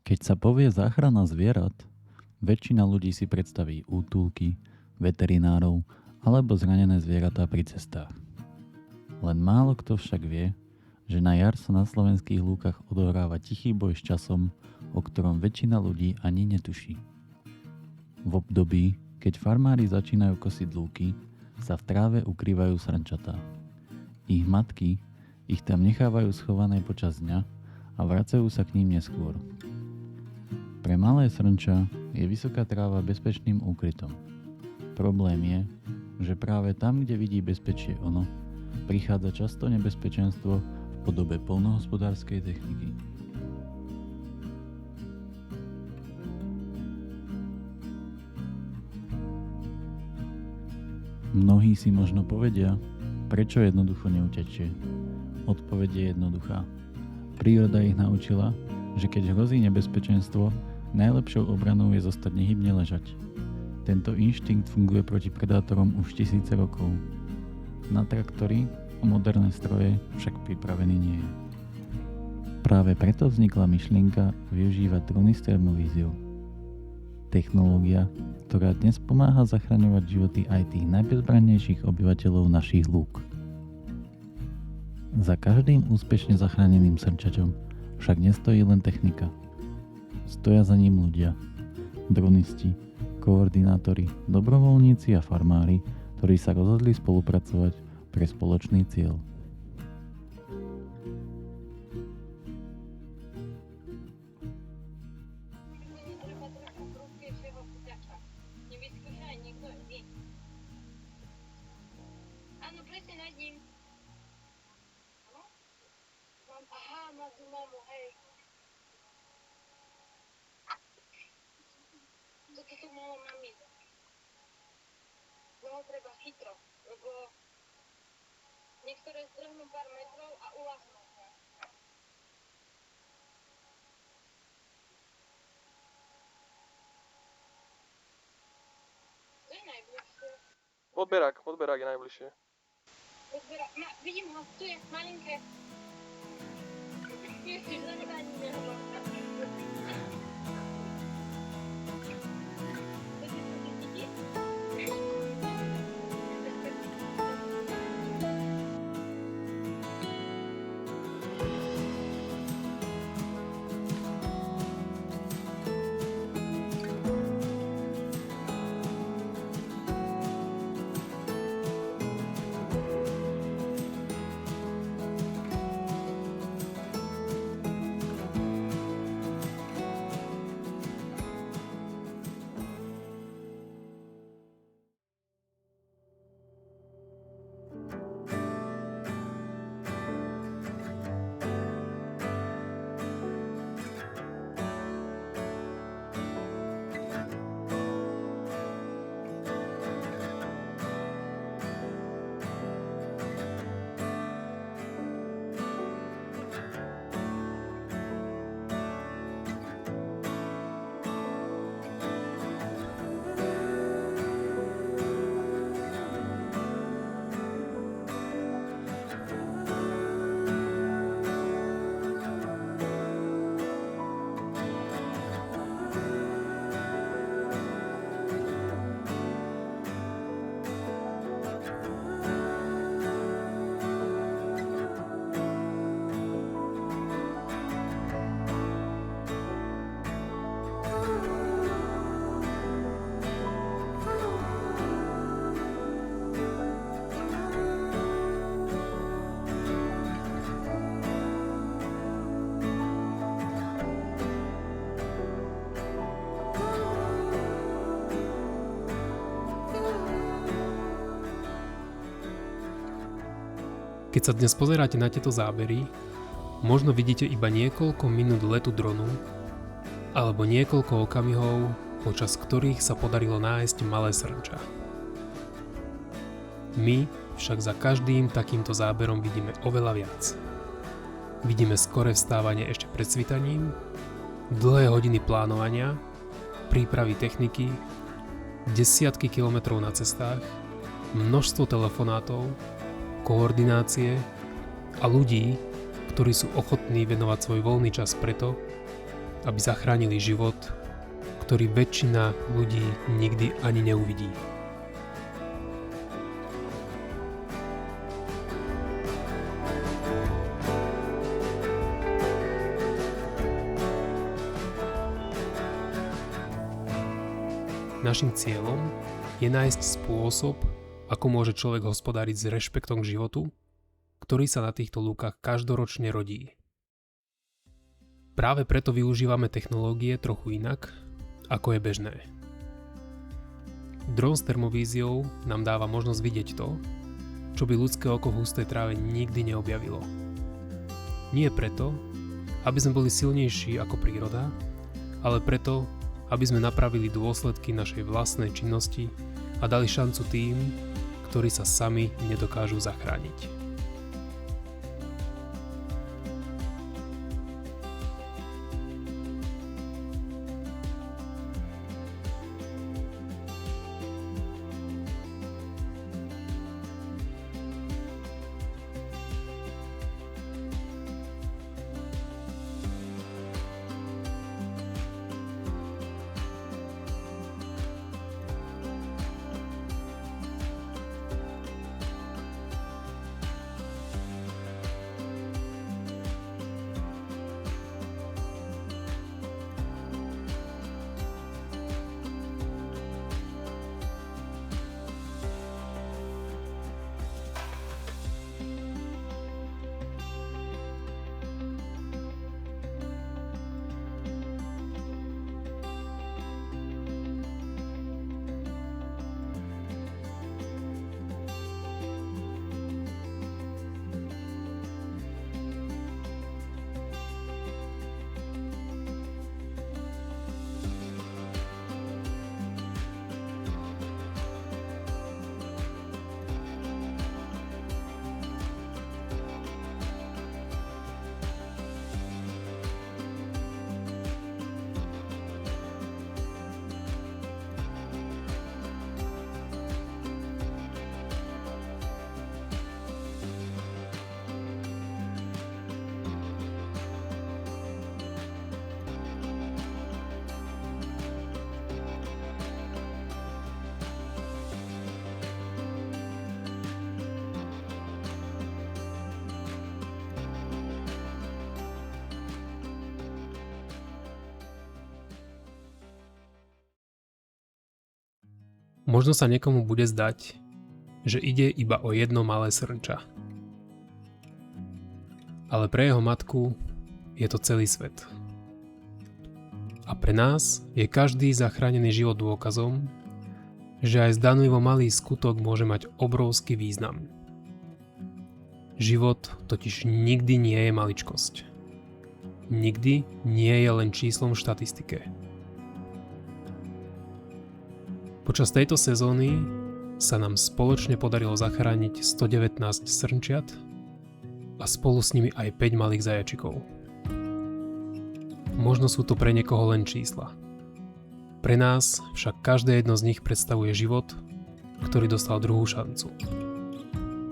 Keď sa povie záchrana zvierat, väčšina ľudí si predstaví útulky, veterinárov alebo zranené zvieratá pri cestách. Len málo kto však vie, že na jar sa na slovenských lúkach odohráva tichý boj s časom, o ktorom väčšina ľudí ani netuší. V období, keď farmári začínajú kosiť lúky, sa v tráve ukrývajú srnčatá. Ich matky ich tam nechávajú schované počas dňa a vracajú sa k ním neskôr. Pre malé srnča je vysoká tráva bezpečným úkrytom. Problém je, že práve tam, kde vidí bezpečie ono, prichádza často nebezpečenstvo v podobe poľnohospodárskej techniky. Mnohí si možno povedia, prečo jednoducho neutečie. Odpoveď je jednoduchá. Príroda ich naučila, že keď hrozí nebezpečenstvo, najlepšou obranou je zostať nehybne ležať. Tento inštinkt funguje proti predátorom už tisíce rokov. Na traktory a moderné stroje však pripravený nie je. Práve preto vznikla myšlienka využívať trojstrelnú technológia, ktorá dnes pomáha zachraňovať životy aj tých najbezbrannejších obyvateľov našich lúk. Za každým úspešne zachráneným srnčaťom však nestojí len technika. Stoja za ním ľudia, dronisti, koordinátori, dobrovoľníci a farmári, ktorí sa rozhodli spolupracovať pre spoločný cieľ. Toto malo mami. No treba chytro, lebo niektoré zdrhnú pár metrov a ulasnú. To je najbližšie. Podberák je najbližšie. Vidím ho, tu je, malinké. Ježiš, zanedánime ho. Keď sa dnes pozeráte na tieto zábery, možno vidíte iba niekoľko minút letu dronu alebo niekoľko okamihov, počas ktorých sa podarilo nájsť malé srnča. My však za každým takýmto záberom vidíme oveľa viac. Vidíme skoré vstávanie ešte pred svitaním, dlhé hodiny plánovania, prípravy techniky, desiatky kilometrov na cestách, množstvo telefonátov, koordinácie a ľudí, ktorí sú ochotní venovať svoj voľný čas preto, aby zachránili život, ktorý väčšina ľudí nikdy ani neuvidí. Naším cieľom je nájsť spôsob, ako môže človek hospodáriť s rešpektom k životu, ktorý sa na týchto lúkach každoročne rodí. Práve preto využívame technológie trochu inak, ako je bežné. Dron s termovíziou nám dáva možnosť vidieť to, čo by ľudské oko v hustej tráve nikdy neobjavilo. Nie preto, aby sme boli silnejší ako príroda, ale preto, aby sme napravili dôsledky našej vlastnej činnosti a dali šancu tým, ktorí sa sami nedokážu zachrániť. Možno sa niekomu bude zdať, že ide iba o jedno malé srnča. Ale pre jeho matku je to celý svet. A pre nás je každý zachránený život dôkazom, že aj zdanlivo malý skutok môže mať obrovský význam. Život totiž nikdy nie je maličkosť. Nikdy nie je len číslom v štatistike. Počas tejto sezóny sa nám spoločne podarilo zachrániť 119 srnčiat a spolu s nimi aj 5 malých zajačikov. Možno sú to pre niekoho len čísla. Pre nás však každé jedno z nich predstavuje život, ktorý dostal druhú šancu.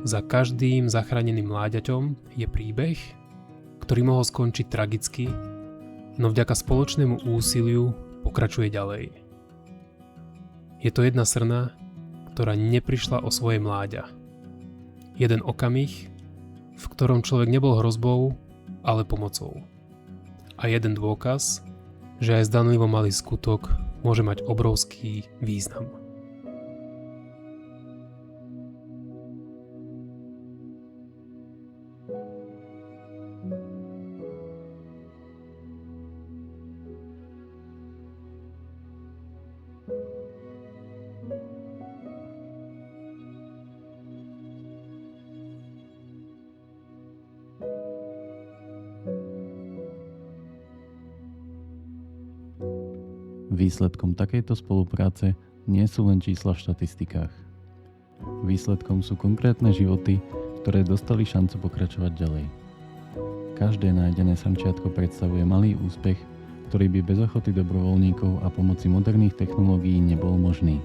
Za každým zachráneným mláďaťom je príbeh, ktorý mohol skončiť tragicky, no vďaka spoločnému úsiliu pokračuje ďalej. Je to jedna srna, ktorá neprišla o svoje mláďa. Jeden okamih, v ktorom človek nebol hrozbou, ale pomocou. A jeden dôkaz, že aj zdanlivo malý skutok môže mať obrovský význam. Výsledkom takejto spolupráce nie sú len čísla v štatistikách. Výsledkom sú konkrétne životy, ktoré dostali šancu pokračovať ďalej. Každé nájdené srnčiatko predstavuje malý úspech, ktorý by bez ochoty dobrovoľníkov a pomoci moderných technológií nebol možný.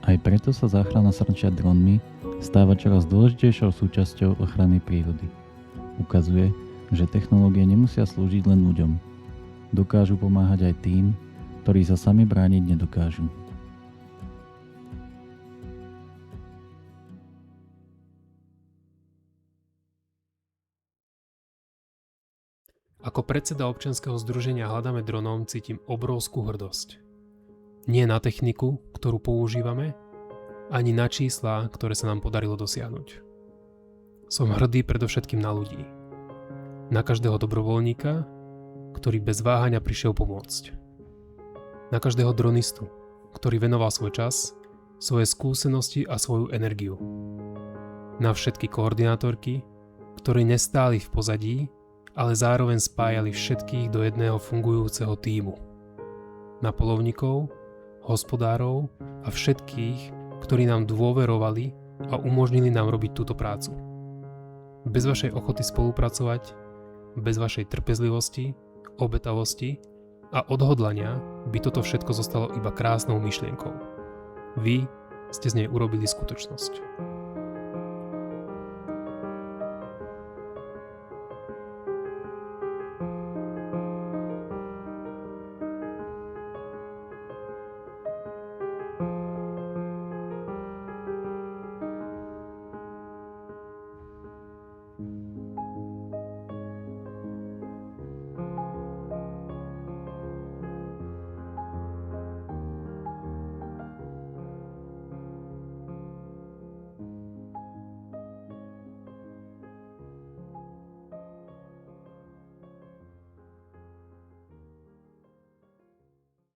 Aj preto sa záchrana srnčiat dronmi stáva čoraz dôležitejšou súčasťou ochrany prírody. Ukazuje, že technológie nemusia slúžiť len ľuďom. dokážu pomáhať aj tým, ktorí sa sami brániť nedokážu. Ako predseda občianskeho združenia Hľadáme dronom cítim obrovskú hrdosť. Nie na techniku, ktorú používame, ani na čísla, ktoré sa nám podarilo dosiahnuť. Som hrdý predovšetkým na ľudí. Na každého dobrovoľníka, ktorý bez váhania prišiel pomôcť. Na každého dronistu, ktorý venoval svoj čas, svoje skúsenosti a svoju energiu. Na všetky koordinátorky, ktorí nestáli v pozadí, ale zároveň spájali všetkých do jedného fungujúceho tímu. Na polovníkov, hospodárov a všetkých, ktorí nám dôverovali a umožnili nám robiť túto prácu. Bez vašej ochoty spolupracovať, bez vašej trpezlivosti, obetavosti a odhodlania by toto všetko zostalo iba krásnou myšlienkou. Vy ste z nej urobili skutočnosť.